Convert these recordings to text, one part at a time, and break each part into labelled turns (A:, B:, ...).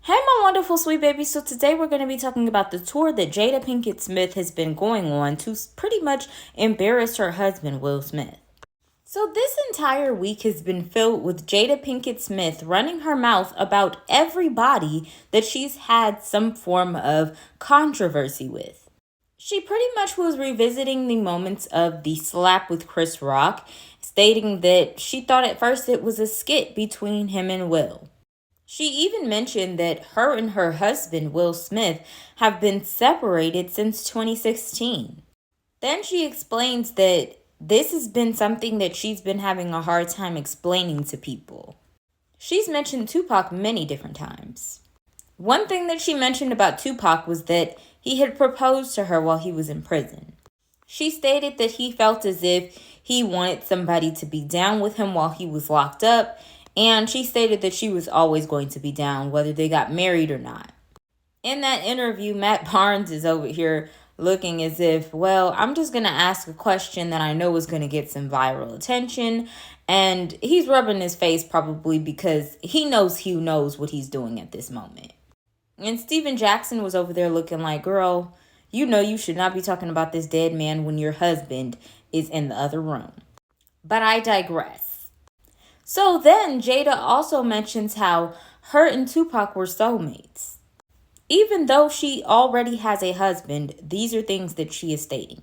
A: Hey, my wonderful sweet baby. So today we're going to be talking about the tour that Jada Pinkett Smith has been going on to pretty much embarrass her husband, Will Smith. So this entire week has been filled with Jada Pinkett Smith running her mouth about everybody that she's had some form of controversy with. She pretty much was revisiting the moments of the slap with Chris Rock, stating that she thought at first it was a skit between him and Will. She even mentioned that her and her husband, Will Smith, have been separated since 2016. Then she explains that this has been something that she's been having a hard time explaining to people. She's mentioned Tupac many different times. One thing that she mentioned about Tupac was that he had proposed to her while he was in prison. She stated that he felt as if he wanted somebody to be down with him while he was locked up, and she stated that she was always going to be down, whether they got married or not. In that interview, Matt Barnes is over here looking as if, well, I'm just going to ask a question that I know is going to get some viral attention. And he's rubbing his face probably because he knows what he's doing at this moment. And Steven Jackson was over there looking like, girl, you know you should not be talking about this dead man when your husband is in the other room. But I digress. So then Jada also mentions how her and Tupac were soulmates. Even though she already has a husband, these are things that she is stating.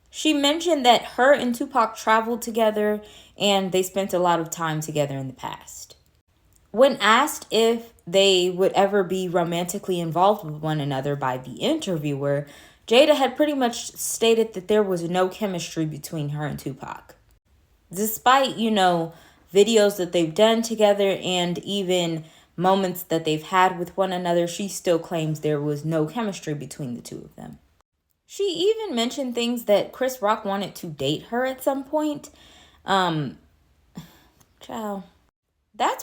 A: She mentioned that her and Tupac traveled together and they spent a lot of time together in the past. When asked if they would ever be romantically involved with one another by the interviewer, Jada had pretty much stated that there was no chemistry between her and Tupac. Despite, videos that they've done together and even moments that they've had with one another, she still claims there was no chemistry between the two of them. She even mentioned things that Chris Rock wanted to date her at some point. That's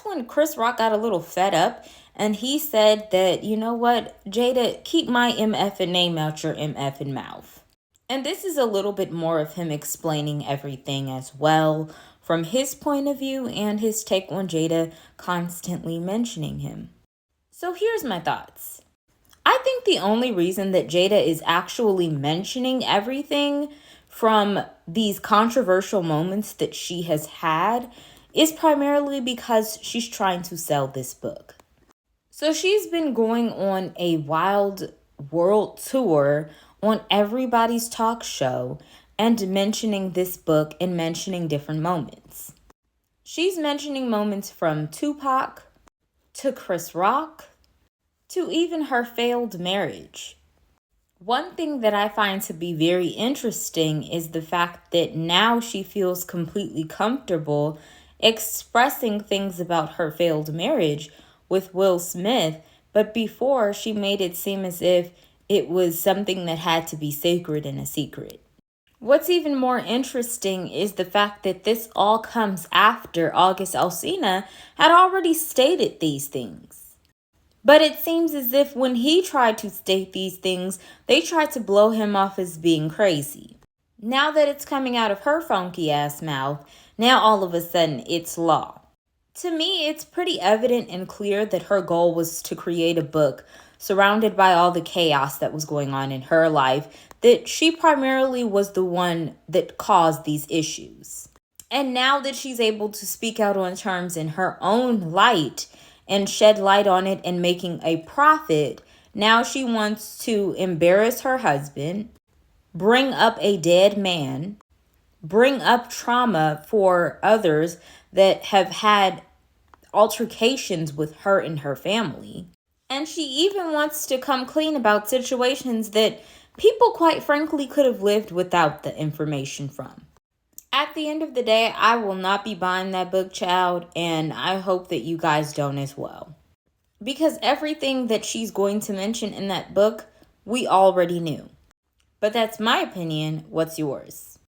A: when Chris Rock got a little fed up and he said that, you know what, Jada, keep my MF name out your MF mouth. And this is a little bit more of him explaining everything as well, from his point of view and his take on Jada constantly mentioning him. So here's my thoughts. I think the only reason that Jada is actually mentioning everything from these controversial moments that she has had is primarily because she's trying to sell this book. So she's been going on a wild world tour on everybody's talk show and mentioning this book and mentioning different moments. She's mentioning moments from Tupac to Chris Rock to even her failed marriage. One thing that I find to be very interesting is the fact that now she feels completely comfortable expressing things about her failed marriage with Will Smith, but before she made it seem as if it was something that had to be sacred and a secret. What's even more interesting is the fact that this all comes after August Alsina had already stated these things. But it seems as if when he tried to state these things, they tried to blow him off as being crazy. Now that it's coming out of her funky ass mouth, now all of a sudden it's law. To me, it's pretty evident and clear that her goal was to create a book surrounded by all the chaos that was going on in her life, that she primarily was the one that caused these issues. And now that she's able to speak out on terms in her own light and shed light on it and making a profit, now she wants to embarrass her husband, bring up a dead man, bring up trauma for others that have had altercations with her and her family. And she even wants to come clean about situations that people, quite frankly, could have lived without the information from. At the end of the day, I will not be buying that book, child, and I hope that you guys don't as well. Because everything that she's going to mention in that book, we already knew. But that's my opinion. What's yours?